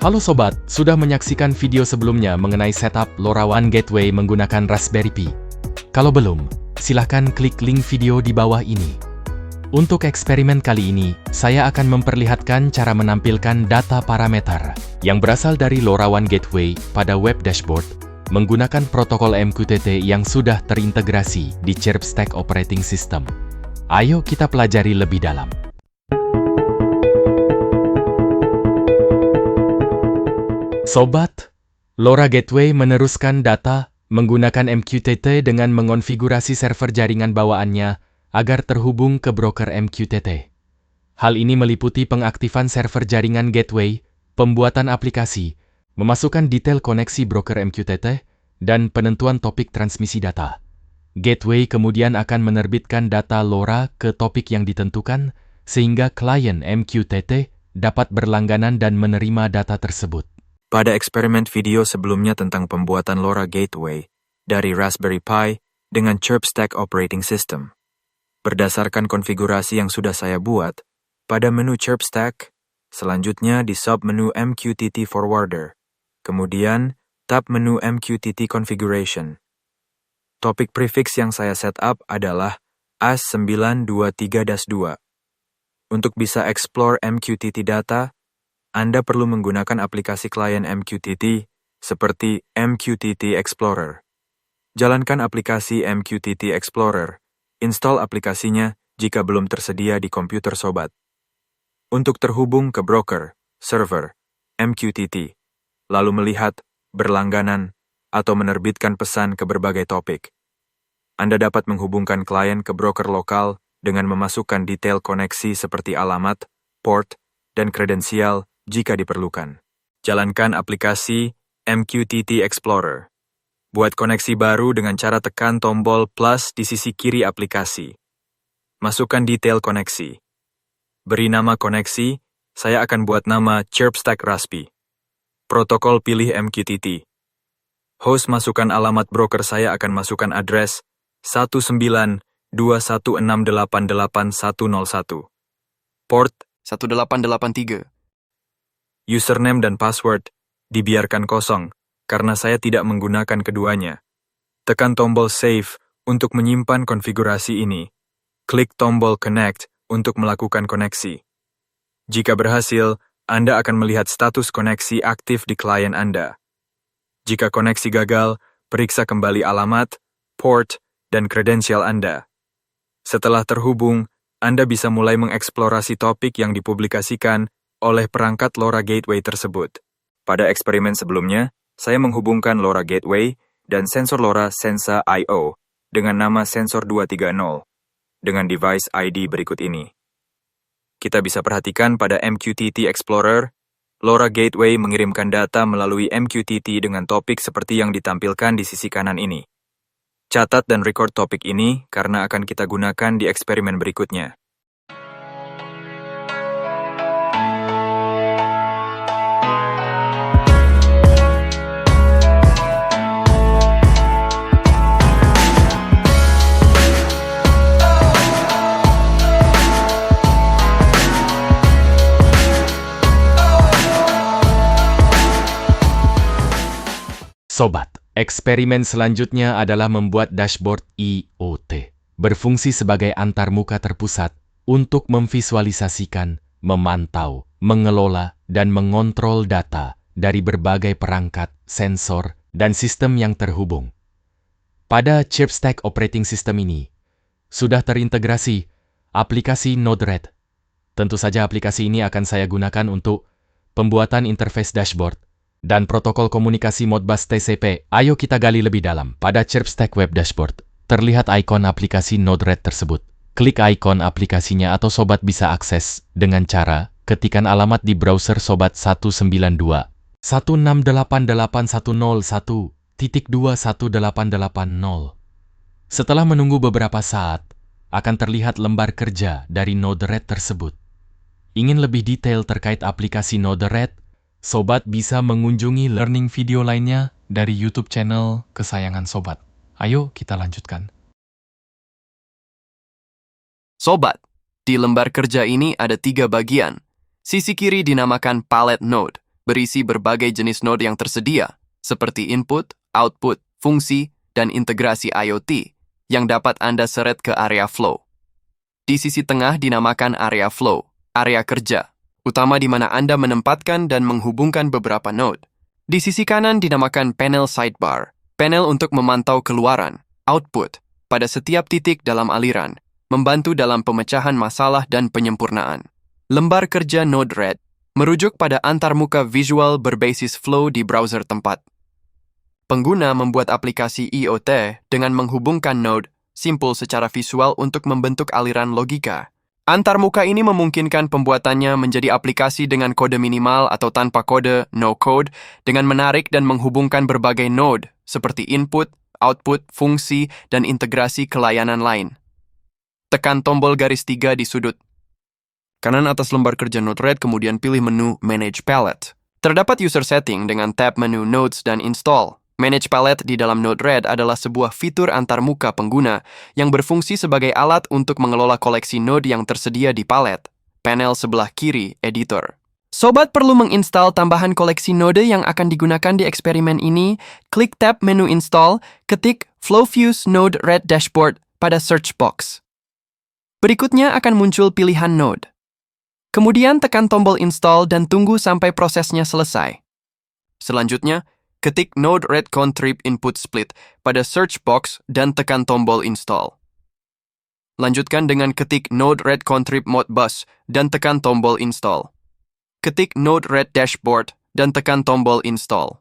Halo Sobat, sudah menyaksikan video sebelumnya mengenai setup LoRaWAN Gateway menggunakan Raspberry Pi? Kalau belum, silahkan klik link video di bawah ini. Untuk eksperimen kali ini, saya akan memperlihatkan cara menampilkan data parameter yang berasal dari LoRaWAN Gateway pada web dashboard menggunakan protokol MQTT yang sudah terintegrasi di ChirpStack Operating System. Ayo kita pelajari lebih dalam. Sobat, LoRa Gateway meneruskan data menggunakan MQTT dengan mengonfigurasi server jaringan bawaannya agar terhubung ke broker MQTT. Hal ini meliputi pengaktifan server jaringan gateway, pembuatan aplikasi, memasukkan detail koneksi broker MQTT, dan penentuan topik transmisi data. Gateway kemudian akan menerbitkan data LoRa ke topik yang ditentukan, sehingga klien MQTT dapat berlangganan dan menerima data tersebut. Pada eksperimen video sebelumnya tentang pembuatan LoRa Gateway dari Raspberry Pi dengan ChirpStack Operating System. Berdasarkan konfigurasi yang sudah saya buat, pada menu ChirpStack, selanjutnya di submenu MQTT Forwarder, kemudian tab menu MQTT Configuration. Topik prefix yang saya setup adalah AS923-2. Untuk bisa explore MQTT data, Anda perlu menggunakan aplikasi klien MQTT seperti MQTT Explorer. Jalankan aplikasi MQTT Explorer. Install aplikasinya jika belum tersedia di komputer sobat. Untuk terhubung ke broker, server, MQTT, lalu melihat, berlangganan, atau menerbitkan pesan ke berbagai topik. Anda dapat menghubungkan klien ke broker lokal dengan memasukkan detail koneksi seperti alamat, port, dan kredensial jika diperlukan. Jalankan aplikasi MQTT Explorer. Buat koneksi baru dengan cara tekan tombol plus di sisi kiri aplikasi. Masukkan detail koneksi. Beri nama koneksi, saya akan buat nama ChirpStack Raspi. Protokol pilih MQTT. Host masukkan alamat broker, saya akan masukkan address 192.168.8101. Port 1883. Username dan password dibiarkan kosong, karena saya tidak menggunakan keduanya. Tekan tombol Save untuk menyimpan konfigurasi ini. Klik tombol Connect untuk melakukan koneksi. Jika berhasil, Anda akan melihat status koneksi aktif di klien Anda. Jika koneksi gagal, periksa kembali alamat, port, dan kredensial Anda. Setelah terhubung, Anda bisa mulai mengeksplorasi topik yang dipublikasikan oleh perangkat LoRa Gateway tersebut. Pada eksperimen sebelumnya, saya menghubungkan LoRa Gateway dan sensor LoRa Sensa IO dengan nama sensor 230 dengan device ID berikut ini. Kita bisa perhatikan pada MQTT Explorer, LoRa Gateway mengirimkan data melalui MQTT dengan topik seperti yang ditampilkan di sisi kanan ini. Catat dan record topik ini karena akan kita gunakan di eksperimen berikutnya. Sobat, eksperimen selanjutnya adalah membuat dashboard IoT, berfungsi sebagai antarmuka terpusat untuk memvisualisasikan, memantau, mengelola, dan mengontrol data dari berbagai perangkat, sensor, dan sistem yang terhubung. Pada ChirpStack Operating System ini, sudah terintegrasi aplikasi Node-RED. Tentu saja aplikasi ini akan saya gunakan untuk pembuatan interface dashboard dan protokol komunikasi Modbus TCP. Ayo kita gali lebih dalam. Pada ChirpStack Web Dashboard, terlihat ikon aplikasi Node-RED tersebut. Klik ikon aplikasinya atau Sobat bisa akses dengan cara ketikan alamat di browser Sobat 192.168.101.21880. Setelah menunggu beberapa saat, akan terlihat lembar kerja dari Node-RED tersebut. Ingin lebih detail terkait aplikasi Node-RED, Sobat bisa mengunjungi learning video lainnya dari YouTube channel kesayangan Sobat. Ayo kita lanjutkan. Sobat, di lembar kerja ini ada 3 bagian. Sisi kiri dinamakan Palette Node, berisi berbagai jenis node yang tersedia, seperti input, output, fungsi, dan integrasi IoT, yang dapat Anda seret ke area flow. Di sisi tengah dinamakan area flow, area kerja, utama di mana Anda menempatkan dan menghubungkan beberapa node. Di sisi kanan dinamakan panel sidebar, panel untuk memantau keluaran, output, pada setiap titik dalam aliran, membantu dalam pemecahan masalah dan penyempurnaan. Lembar kerja Node-RED merujuk pada antarmuka visual berbasis flow di browser tempat. Pengguna membuat aplikasi IoT dengan menghubungkan node simpul secara visual untuk membentuk aliran logika. Antarmuka ini memungkinkan pembuatannya menjadi aplikasi dengan kode minimal atau tanpa kode, no code, dengan menarik dan menghubungkan berbagai node seperti input, output, fungsi, dan integrasi ke layanan lain. Tekan tombol garis 3 di sudut kanan atas lembar kerja Node-RED, kemudian pilih menu Manage Palette. Terdapat user setting dengan tab menu Nodes dan Install. Manage Palette di dalam Node-RED adalah sebuah fitur antarmuka pengguna yang berfungsi sebagai alat untuk mengelola koleksi node yang tersedia di palet. Panel sebelah kiri, Editor. Sobat perlu menginstal tambahan koleksi node yang akan digunakan di eksperimen ini. Klik tab menu Install, ketik FlowFuse Node-RED Dashboard pada search box. Berikutnya akan muncul pilihan node. Kemudian tekan tombol install dan tunggu sampai prosesnya selesai. Selanjutnya, ketik Node-RED Contrib Input Split pada search box dan tekan tombol install. Lanjutkan dengan ketik Node-RED Contrib Modbus dan tekan tombol install. Ketik Node-RED Dashboard dan tekan tombol install.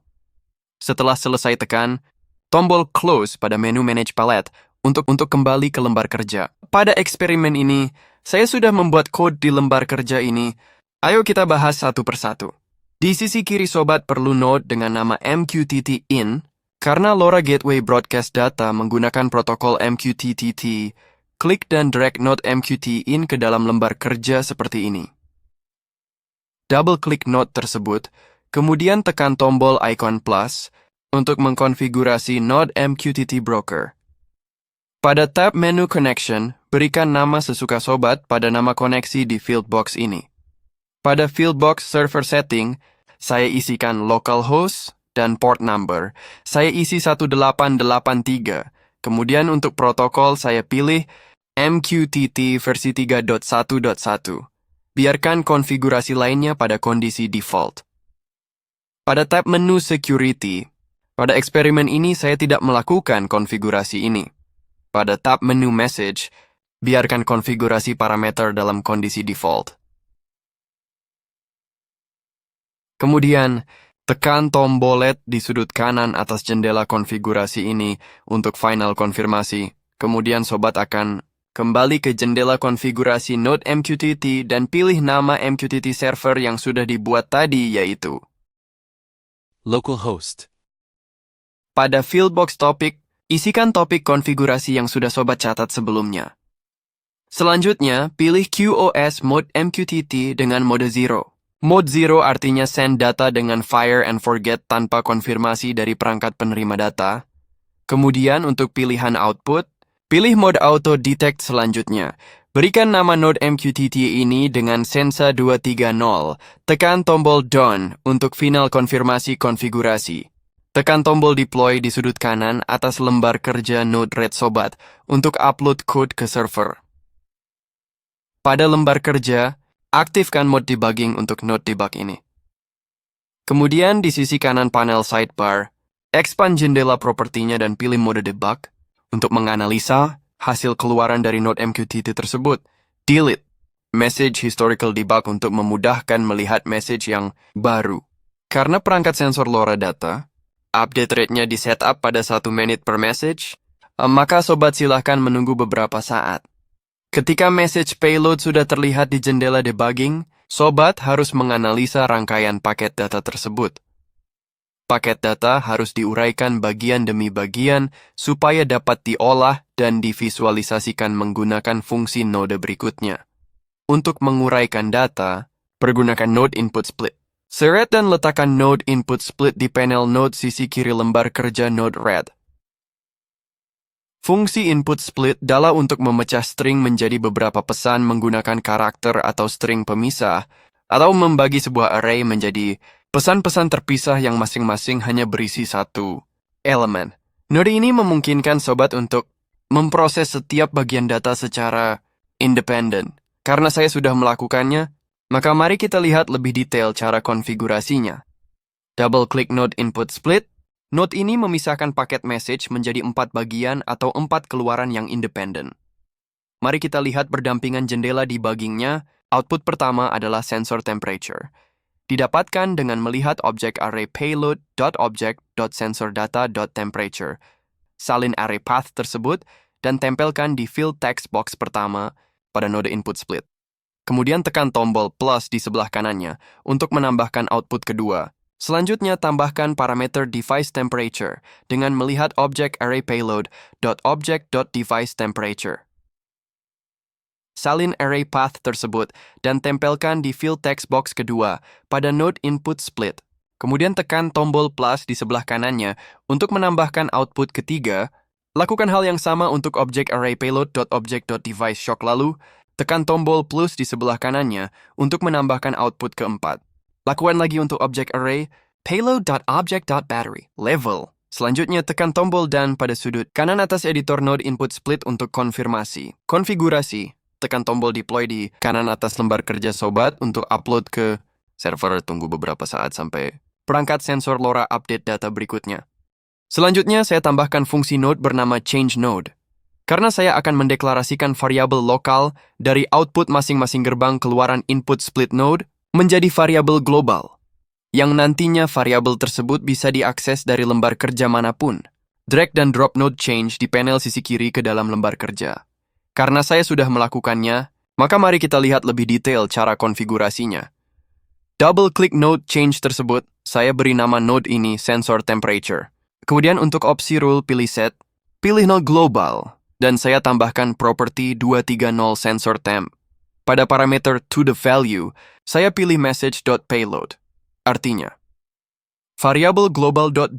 Setelah selesai tekan tombol close pada menu Manage Palette untuk kembali ke lembar kerja. Pada eksperimen ini, saya sudah membuat kode di lembar kerja ini. Ayo kita bahas satu persatu. Di sisi kiri sobat perlu node dengan nama MQTT in, karena LoRa Gateway Broadcast Data menggunakan protokol MQTT. Klik dan drag node MQTT in ke dalam lembar kerja seperti ini. Double klik node tersebut, kemudian tekan tombol icon plus untuk mengkonfigurasi node MQTT broker. Pada tab menu Connection, berikan nama sesuka sobat pada nama koneksi di field box ini. Pada field box server setting, saya isikan localhost dan port number. Saya isi 1883. Kemudian untuk protokol saya pilih MQTT versi 3.1.1. Biarkan konfigurasi lainnya pada kondisi default. Pada tab menu Security, pada eksperimen ini saya tidak melakukan konfigurasi ini. Pada tab menu Message, biarkan konfigurasi parameter dalam kondisi default. Kemudian, tekan tombol LED di sudut kanan atas jendela konfigurasi ini untuk final konfirmasi. Kemudian sobat akan kembali ke jendela konfigurasi Node MQTT dan pilih nama MQTT server yang sudah dibuat tadi, yaitu Localhost. pada fieldbox topik, isikan topik konfigurasi yang sudah sobat catat sebelumnya. Selanjutnya, pilih QoS Mode MQTT dengan mode 0. Mode 0 artinya send data dengan fire and forget tanpa konfirmasi dari perangkat penerima data. Kemudian untuk pilihan output, pilih mode auto detect selanjutnya. Berikan nama node MQTT ini dengan Sensa 230. Tekan tombol Done untuk final konfirmasi konfigurasi. Tekan tombol deploy di sudut kanan atas lembar kerja Node-RED sobat untuk upload code ke server. Pada lembar kerja, aktifkan mode debugging untuk node debug ini. Kemudian di sisi kanan panel sidebar, expand jendela propertinya dan pilih mode debug untuk menganalisa hasil keluaran dari node MQTT tersebut. Delete message historical debug untuk memudahkan melihat message yang baru. Karena perangkat sensor LoRa data, update rate-nya di setup pada 1 menit per message, maka sobat silahkan menunggu beberapa saat. Ketika message payload sudah terlihat di jendela debugging, sobat harus menganalisa rangkaian paket data tersebut. Paket data harus diuraikan bagian demi bagian supaya dapat diolah dan divisualisasikan menggunakan fungsi node berikutnya. Untuk menguraikan data, pergunakan node input split. Seret dan letakkan node input split di panel node sisi kiri lembar kerja Node-RED. Fungsi input split adalah untuk memecah string menjadi beberapa pesan menggunakan karakter atau string pemisah, atau membagi sebuah array menjadi Pesan-pesan terpisah yang masing-masing hanya berisi satu elemen. Node ini memungkinkan sobat untuk memproses setiap bagian data secara independen. Karena saya sudah melakukannya, maka mari kita lihat lebih detail cara konfigurasinya. Double-klik Node Input Split. Node ini memisahkan paket message menjadi 4 bagian atau 4 keluaran yang independen. Mari kita lihat berdampingan jendela debuggingnya. Output pertama adalah sensor temperature. Didapatkan dengan melihat objek array payload.object.sensordata.temperature. Salin array path tersebut dan tempelkan di field text box pertama pada node input split. Kemudian tekan tombol plus di sebelah kanannya untuk menambahkan output kedua. Selanjutnya tambahkan parameter device temperature dengan melihat objek array payload.object.device.temperature. Salin array path tersebut dan tempelkan di field text box kedua pada node input split. Kemudian tekan tombol plus di sebelah kanannya untuk menambahkan output ketiga. Lakukan hal yang sama untuk objek array payload.object.device shock lalu tekan tombol plus di sebelah kanannya untuk menambahkan output keempat. Lakukan lagi untuk objek array payload.object.battery level. Selanjutnya tekan tombol dan pada sudut kanan atas editor node input split untuk konfirmasi. Konfigurasi. Tekan tombol deploy di kanan atas lembar kerja sobat untuk upload ke server. Tunggu beberapa saat sampai perangkat sensor LoRa update data berikutnya. Selanjutnya saya tambahkan fungsi node bernama change node. Karena saya akan mendeklarasikan variabel lokal dari output masing-masing gerbang keluaran input split node menjadi variabel global, yang nantinya variabel tersebut bisa diakses dari lembar kerja manapun. Drag dan drop node change di panel sisi kiri ke dalam lembar kerja. Karena saya sudah melakukannya, maka mari kita lihat lebih detail cara konfigurasinya. Double-klik node change tersebut, saya beri nama node ini sensor temperature. Kemudian untuk opsi rule pilih set, pilih node global, dan saya tambahkan property 230 sensor temp. Pada parameter to the value, saya pilih message.payload. Artinya, variabel global.230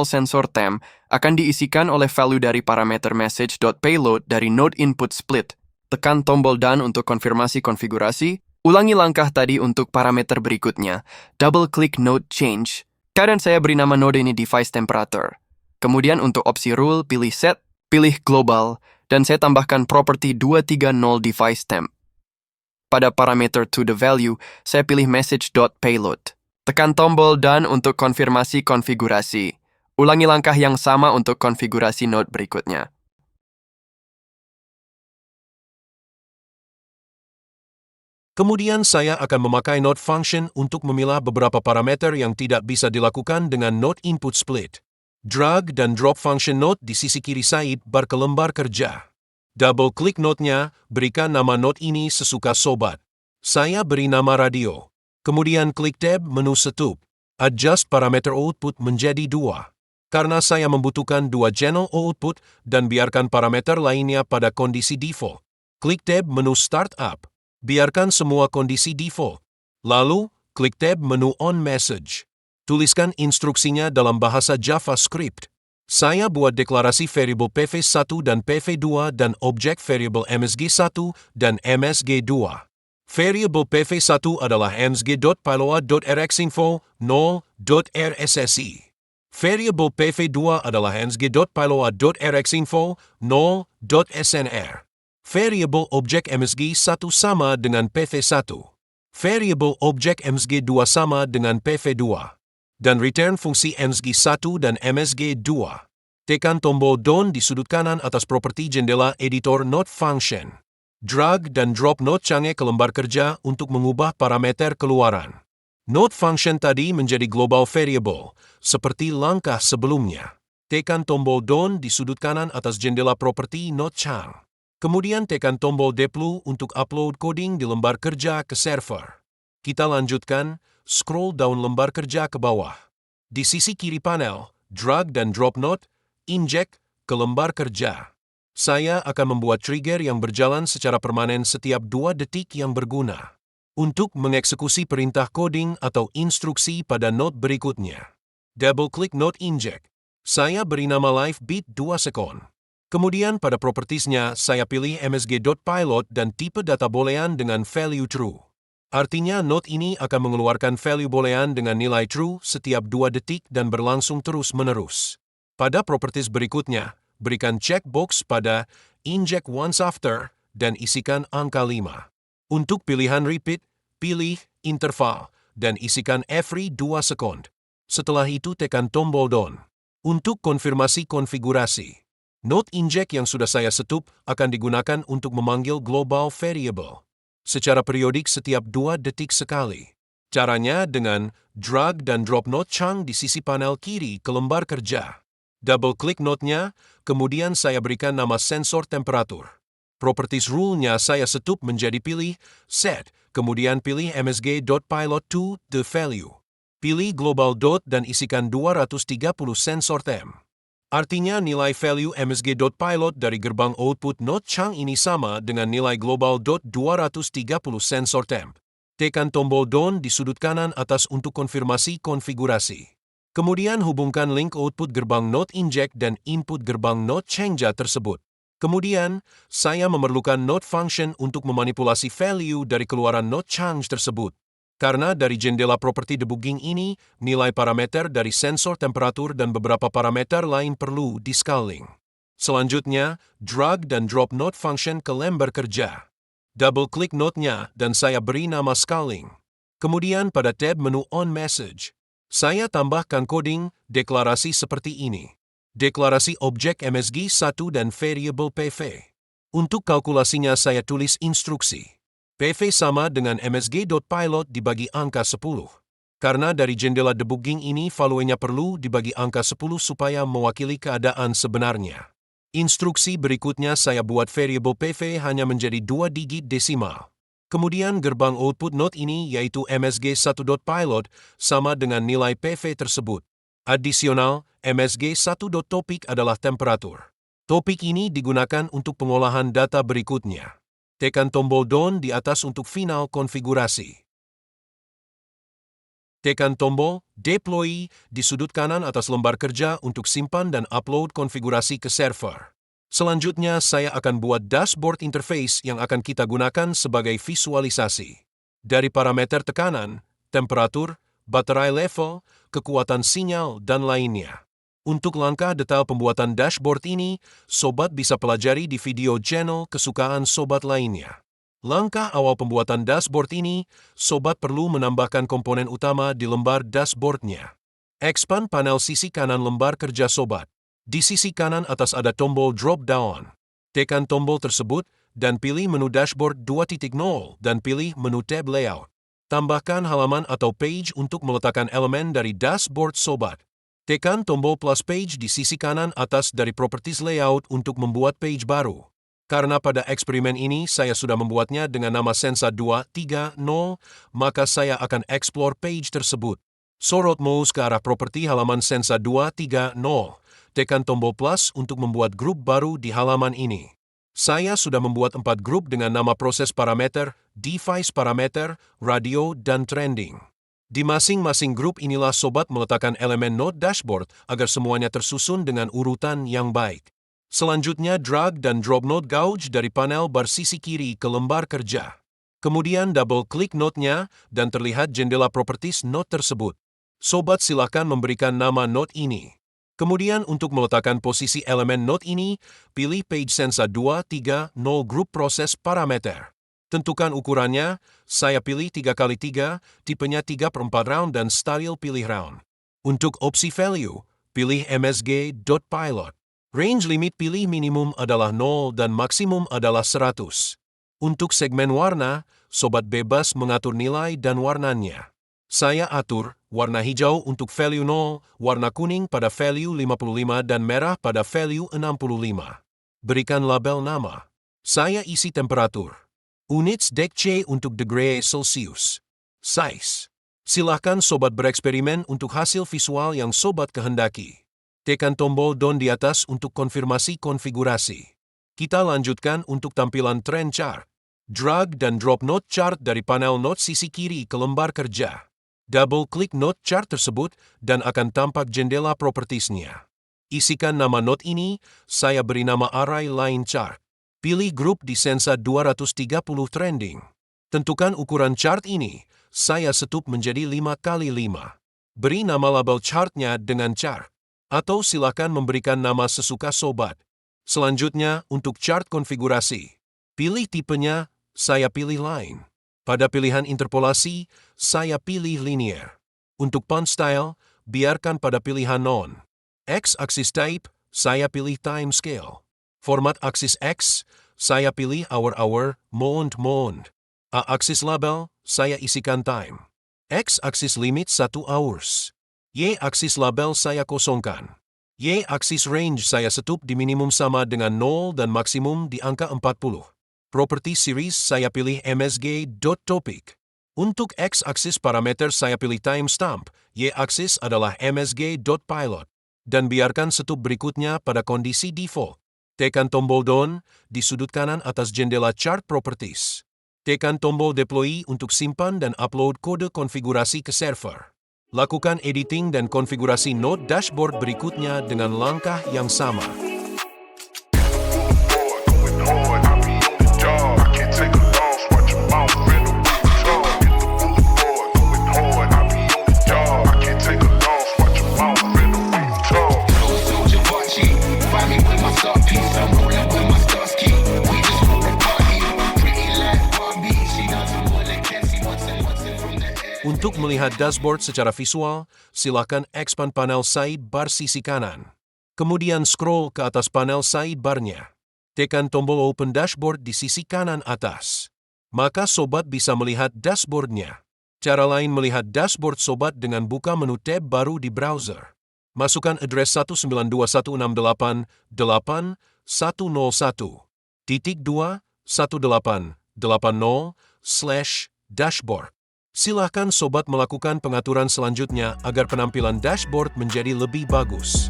sensor temp akan diisikan oleh value dari parameter message.payload dari node input split. Tekan tombol done untuk konfirmasi konfigurasi. Ulangi langkah tadi untuk parameter berikutnya. Double-klik node change. Dan saya beri nama node ini device temperature. Kemudian untuk opsi rule, pilih set, pilih global, dan saya tambahkan property 230 device temp. Pada parameter to the value, saya pilih message.payload. Tekan tombol done untuk konfirmasi konfigurasi. Ulangi langkah yang sama untuk konfigurasi node berikutnya. Kemudian saya akan memakai node function untuk memilah beberapa parameter yang tidak bisa dilakukan dengan node input split. Drag dan drop function node di sisi kiri sidebar ke lembar kerja. Double-klik node-nya, berikan nama node ini sesuka sobat. Saya beri nama radio. Kemudian klik tab menu setup. Adjust parameter output menjadi 2. Karena saya membutuhkan 2 channel output dan biarkan parameter lainnya pada kondisi default. Klik tab menu startup. Biarkan semua kondisi default. Lalu, klik tab menu on message. Tuliskan instruksinya dalam bahasa JavaScript. Saya buat deklarasi variabel pv1 dan pv2 dan objek variabel msg1 dan msg2. Variabel pv1 adalah msg.payload.rxinfo 0.rssi. Variabel pv2 adalah msg.payload.rxinfo 0.snr. Variabel objek msg1 sama dengan pv1. Variabel objek msg2 sama dengan pv2. Dan return fungsi msg1 dan msg2. Tekan tombol down di sudut kanan atas properti jendela editor node function. Drag dan drop node canggih ke lembar kerja untuk mengubah parameter keluaran. Node function tadi menjadi global variable, seperti langkah sebelumnya. Tekan tombol down di sudut kanan atas jendela properti node chang. Kemudian tekan tombol deploy untuk upload coding di lembar kerja ke server. Kita lanjutkan, scroll down lembar kerja ke bawah. Di sisi kiri panel, drag dan drop node, inject ke lembar kerja. Saya akan membuat trigger yang berjalan secara permanen setiap 2 detik yang berguna untuk mengeksekusi perintah coding atau instruksi pada node berikutnya. Double-klik node inject. Saya beri nama live beat 2 sekon. Kemudian pada propertiesnya saya pilih msg.pilot dan tipe data boolean dengan value true. Artinya note ini akan mengeluarkan value boolean dengan nilai true setiap 2 detik dan berlangsung terus-menerus. Pada properties berikutnya, berikan checkbox pada inject once after dan isikan angka 5. Untuk pilihan repeat, pilih interval dan isikan every 2 sekund. Setelah itu tekan tombol done. Untuk konfirmasi konfigurasi, note inject yang sudah saya setup akan digunakan untuk memanggil global variable secara periodik setiap 2 detik sekali. Caranya dengan drag dan drop note chunk di sisi panel kiri ke lembar kerja. Double-klik note-nya, kemudian saya berikan nama sensor temperatur. Properties rule-nya saya setup menjadi pilih set, kemudian pilih msg.pilot to the value. Pilih global dot dan isikan 230 sensor temp. Artinya nilai value msg.pilot dari gerbang output note chunk ini sama dengan nilai global dot 230 sensor temp. Tekan tombol done di sudut kanan atas untuk konfirmasi konfigurasi. Kemudian hubungkan link output gerbang note inject dan input gerbang note change tersebut. Kemudian, saya memerlukan note function untuk memanipulasi value dari keluaran note change tersebut. Karena dari jendela properti debugging ini, nilai parameter dari sensor temperatur dan beberapa parameter lain perlu di-scaling. Selanjutnya, drag dan drop note function ke lembar kerja. Double-klik note-nya dan saya beri nama scaling. Kemudian pada tab menu on message, saya tambahkan coding deklarasi seperti ini. Deklarasi objek MSG1 dan variable PV. Untuk kalkulasinya saya tulis instruksi. PV sama dengan msg.pilot dibagi angka 10. Karena dari jendela debugging ini value-nya perlu dibagi angka 10 supaya mewakili keadaan sebenarnya. Instruksi berikutnya saya buat variable PV hanya menjadi 2 digit desimal. Kemudian gerbang output note ini yaitu msg1.pilot sama dengan nilai PV tersebut. Adisional, msg1.topic adalah temperatur. Topik ini digunakan untuk pengolahan data berikutnya. Tekan tombol done di atas untuk final konfigurasi. Tekan tombol deploy di sudut kanan atas lembar kerja untuk simpan dan upload konfigurasi ke server. Selanjutnya, saya akan buat dashboard interface yang akan kita gunakan sebagai visualisasi. Dari parameter tekanan, temperatur, baterai level, kekuatan sinyal, dan lainnya. Untuk langkah detail pembuatan dashboard ini, sobat bisa pelajari di video channel kesukaan sobat lainnya. Langkah awal pembuatan dashboard ini, sobat perlu menambahkan komponen utama di lembar dashboardnya. Expand panel sisi kanan lembar kerja sobat. Di sisi kanan atas ada tombol drop down. Tekan tombol tersebut dan pilih menu dashboard 2.0 dan pilih menu tab layout. Tambahkan halaman atau page untuk meletakkan elemen dari dashboard sobat. Tekan tombol plus page di sisi kanan atas dari properties layout untuk membuat page baru. Karena pada eksperimen ini saya sudah membuatnya dengan nama Sensa 230, maka saya akan explore page tersebut. Sorot mouse ke arah properti halaman Sensa 230. Tekan tombol plus untuk membuat grup baru di halaman ini. Saya sudah membuat 4 grup dengan nama proses parameter, device parameter, radio, dan trending. Di masing-masing grup inilah sobat meletakkan elemen node dashboard agar semuanya tersusun dengan urutan yang baik. Selanjutnya drag dan drop node gauge dari panel bar sisi kiri ke lembar kerja. Kemudian double-klik node-nya dan terlihat jendela properties node tersebut. Sobat silakan memberikan nama node ini. Kemudian untuk meletakkan posisi elemen node ini, pilih page Sensa 230 group proses parameter. Tentukan ukurannya, saya pilih 3x3, tipenya 3/4 round dan style pilih round. Untuk opsi value, pilih msg.pilot. Range limit pilih minimum adalah 0 dan maksimum adalah 100. Untuk segmen warna, sobat bebas mengatur nilai dan warnanya. Saya atur warna hijau untuk value 0, warna kuning pada value 55 dan merah pada value 65. Berikan label nama. Saya isi temperatur. Units deg untuk degree Celsius. Size. Silahkan sobat bereksperimen untuk hasil visual yang sobat kehendaki. Tekan tombol done di atas untuk konfirmasi konfigurasi. Kita lanjutkan untuk tampilan trend chart. Drag dan drop node chart dari panel node sisi kiri ke lembar kerja. Double-klik node chart tersebut dan akan tampak jendela propertiesnya. Isikan nama node ini, saya beri nama array line chart. Pilih grup di Sensa 230 trending. Tentukan ukuran chart ini, saya setup menjadi 5x5. Beri nama label chartnya dengan chart, atau silakan memberikan nama sesuka sobat. Selanjutnya, untuk chart konfigurasi, pilih tipenya, saya pilih line. Pada pilihan interpolasi, saya pilih linear. Untuk font style, biarkan pada pilihan non. X-axis type, saya pilih time scale. Format aksis X, saya pilih hour-hour, month. A-axis label, saya isikan time. X-axis limit 1 hours. Y-axis label saya kosongkan. Y-axis range saya setup di minimum sama dengan 0 dan maksimum di angka 40. Property series saya pilih msg.topic. Untuk X-axis parameter saya pilih timestamp, Y-axis adalah msg.pilot. Dan biarkan setup berikutnya pada kondisi default. Tekan tombol Done di sudut kanan atas jendela chart properties. Tekan tombol Deploy untuk simpan dan upload kode konfigurasi ke server. Lakukan editing dan konfigurasi Node dashboard berikutnya dengan langkah yang sama. Untuk melihat dashboard secara visual, silakan expand panel sidebar sisi kanan. Kemudian scroll ke atas panel sidebar-nya. Tekan tombol Open Dashboard di sisi kanan atas. Maka sobat bisa melihat dashboard-nya. Cara lain melihat dashboard sobat dengan buka menu tab baru di browser. Masukkan address 192.168.2.1880/dashboard. Silakan sobat melakukan pengaturan selanjutnya agar penampilan dashboard menjadi lebih bagus.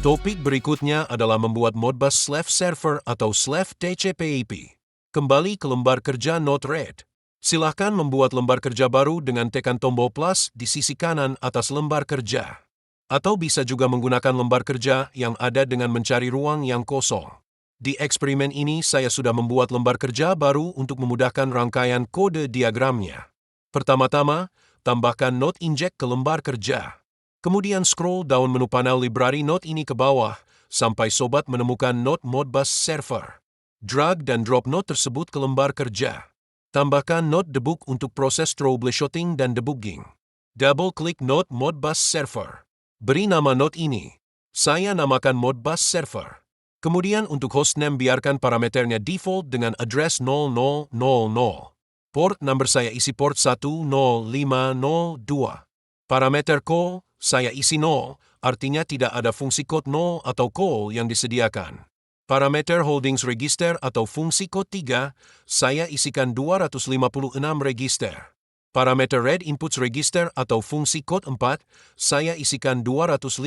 Topik berikutnya adalah membuat Modbus Slave Server atau Slave TCP/IP. Kembali ke lembar kerja Node-RED. Silahkan membuat lembar kerja baru dengan tekan tombol plus di sisi kanan atas lembar kerja. Atau bisa juga menggunakan lembar kerja yang ada dengan mencari ruang yang kosong. Di eksperimen ini saya sudah membuat lembar kerja baru untuk memudahkan rangkaian kode diagramnya. Pertama-tama, tambahkan Node inject ke lembar kerja. Kemudian scroll down menu panel library Node ini ke bawah, sampai sobat menemukan Node Modbus Server. Drag dan drop Node tersebut ke lembar kerja. Tambahkan Node debug untuk proses troubleshooting dan debugging. Double-klik Node Modbus Server. Beri nama Node ini. Saya namakan Modbus Server. Kemudian untuk hostname biarkan parameternya default dengan address 0000. Port number saya isi port 10502. Parameter call, saya isi 0, artinya tidak ada fungsi code 0 atau call yang disediakan. Parameter holdings register atau fungsi code 3, saya isikan 256 register. Parameter read inputs register atau fungsi code 4, saya isikan 256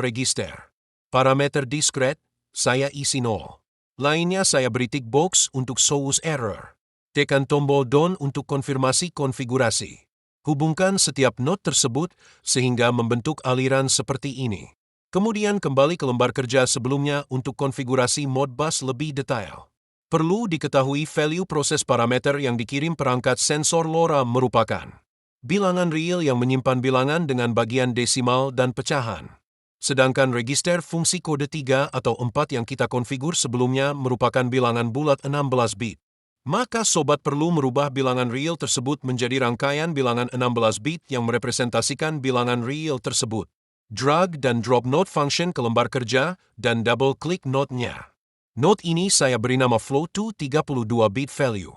register. Parameter discrete, saya isi 0. Lainnya saya beri tick box untuk shows error. Tekan tombol Done untuk konfirmasi konfigurasi. Hubungkan setiap node tersebut sehingga membentuk aliran seperti ini. Kemudian kembali ke lembar kerja sebelumnya untuk konfigurasi Modbus lebih detail. Perlu diketahui value proses parameter yang dikirim perangkat sensor LoRa merupakan bilangan real yang menyimpan bilangan dengan bagian desimal dan pecahan. Sedangkan register fungsi kode 3 atau 4 yang kita konfigur sebelumnya merupakan bilangan bulat 16 bit. Maka sobat perlu merubah bilangan real tersebut menjadi rangkaian bilangan 16 bit yang merepresentasikan bilangan real tersebut. Drag dan drop node function ke lembar kerja dan double-klik node-nya. Node ini saya beri nama flow to 32 bit value.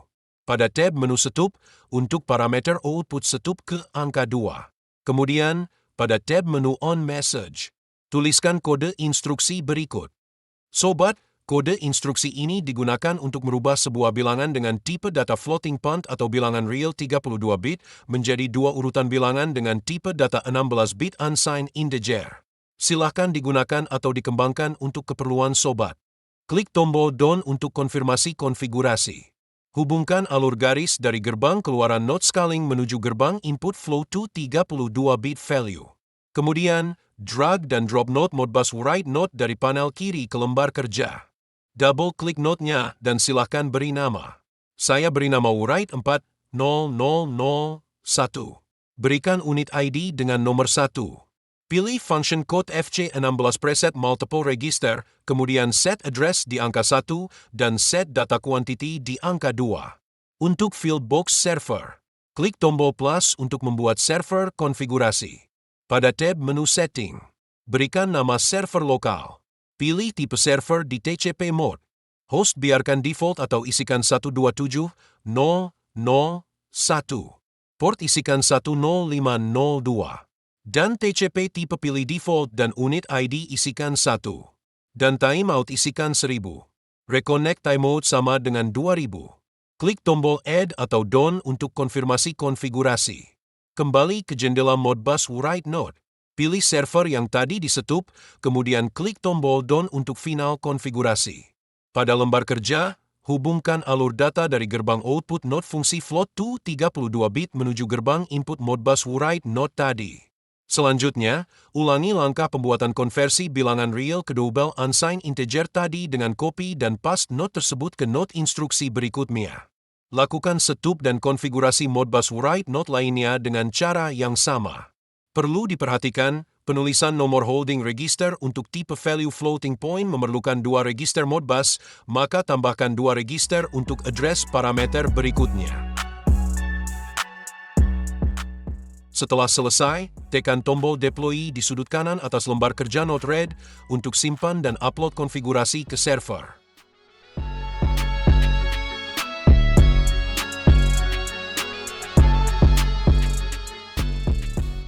Pada tab menu setup, untuk parameter output setup ke angka 2. Kemudian, pada tab menu on message, tuliskan kode instruksi berikut. Sobat, Kode instruksi ini digunakan untuk merubah sebuah bilangan dengan tipe data floating point atau bilangan real 32 bit menjadi dua urutan bilangan dengan tipe data 16 bit unsigned integer. Silahkan digunakan atau dikembangkan untuk keperluan sobat. Klik tombol Done untuk konfirmasi konfigurasi. Hubungkan alur garis dari gerbang keluaran node scaling menuju gerbang input flow to 32 bit value. Kemudian, drag dan drop node Modbus write node dari panel kiri ke lembar kerja. Double-klik node-nya dan silahkan beri nama. Saya beri nama write 40001. Berikan unit ID dengan nomor 1. Pilih function code FC16 preset multiple register, kemudian set address di angka 1 dan set data quantity di angka 2. Untuk field box server, klik tombol plus untuk membuat server konfigurasi. Pada tab menu setting, berikan nama server lokal. Pilih tipe server di TCP mode. Host biarkan default atau isikan 127.0.0.1. Port isikan 10502. Dan TCP tipe pilih default dan unit ID isikan 1. Dan timeout isikan 1000. Reconnect timeout sama dengan 2000. Klik tombol Add atau Done untuk konfirmasi konfigurasi. Kembali ke jendela Modbus write node. Pilih server yang tadi disetup, kemudian klik tombol Done untuk final konfigurasi. Pada lembar kerja, hubungkan alur data dari gerbang output node fungsi float to 32 bit menuju gerbang input Modbus write node tadi. Selanjutnya, ulangi langkah pembuatan konversi bilangan real ke double unsigned integer tadi dengan copy dan paste node tersebut ke node instruksi berikutnya. Lakukan setup dan konfigurasi Modbus write node lainnya dengan cara yang sama. Perlu diperhatikan, penulisan nomor holding register untuk tipe value floating point memerlukan 2 register Modbus, maka tambahkan 2 register untuk address parameter berikutnya. Setelah selesai, tekan tombol Deploy di sudut kanan atas lembar kerja Node-RED untuk simpan dan upload konfigurasi ke server.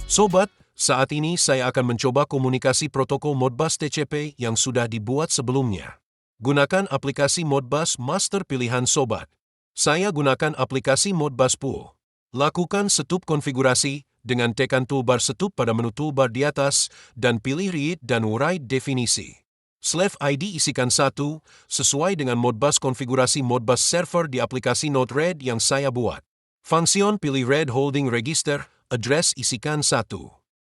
Sobat, saat ini saya akan mencoba komunikasi protokol Modbus TCP yang sudah dibuat sebelumnya. Gunakan aplikasi Modbus Master pilihan sobat. Saya gunakan aplikasi Modbus Pool. Lakukan setup konfigurasi dengan tekan toolbar setup pada menu toolbar di atas dan pilih read dan write definisi. Slave ID isikan 1 sesuai dengan Modbus konfigurasi Modbus server di aplikasi Node-RED yang saya buat. Fungsion pilih read holding register. Address isikan 1.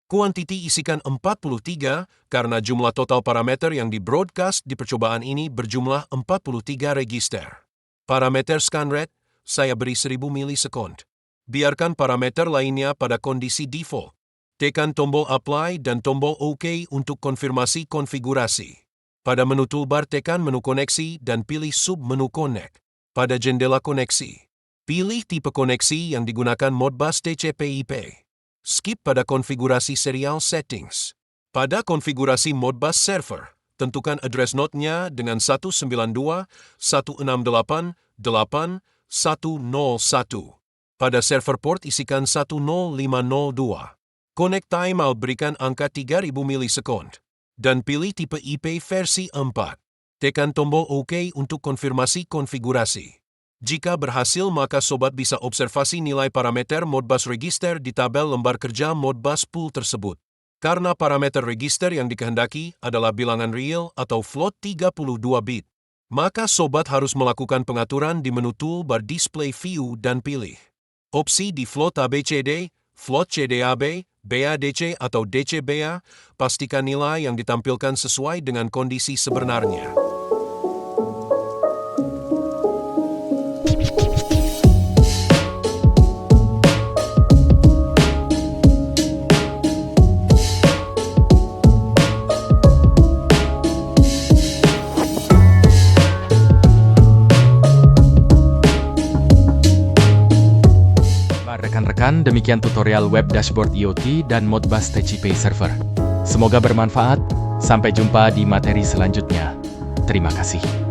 Quantity isikan 43 karena jumlah total parameter yang di-broadcast di percobaan ini berjumlah 43 register. Parameter scan rate, saya beri 1000 milisekund. Biarkan parameter lainnya pada kondisi default. Tekan tombol Apply dan tombol OK untuk konfirmasi konfigurasi. Pada menu toolbar tekan menu koneksi dan pilih sub-menu Connect. Pada jendela koneksi, pilih tipe koneksi yang digunakan Modbus TCP/IP. Skip pada konfigurasi serial settings. Pada konfigurasi Modbus server, tentukan address node-nya dengan 192.168.8.101. Pada server port isikan 10502. Connect timeout berikan angka 3000 milisekund. Dan pilih tipe IP versi 4. Tekan tombol OK untuk konfirmasi konfigurasi. Jika berhasil, maka sobat bisa observasi nilai parameter Modbus register di tabel lembar kerja Modbus Pool tersebut. Karena parameter register yang dikehendaki adalah bilangan real atau float 32 bit, maka sobat harus melakukan pengaturan di menu toolbar display view dan pilih opsi di float ABCD, float CDAB, BADC atau DCBA. Pastikan nilai yang ditampilkan sesuai dengan kondisi sebenarnya. Rekan-rekan, demikian tutorial web dashboard IoT dan Modbus TCP server. Semoga bermanfaat. Sampai jumpa di materi selanjutnya. Terima kasih.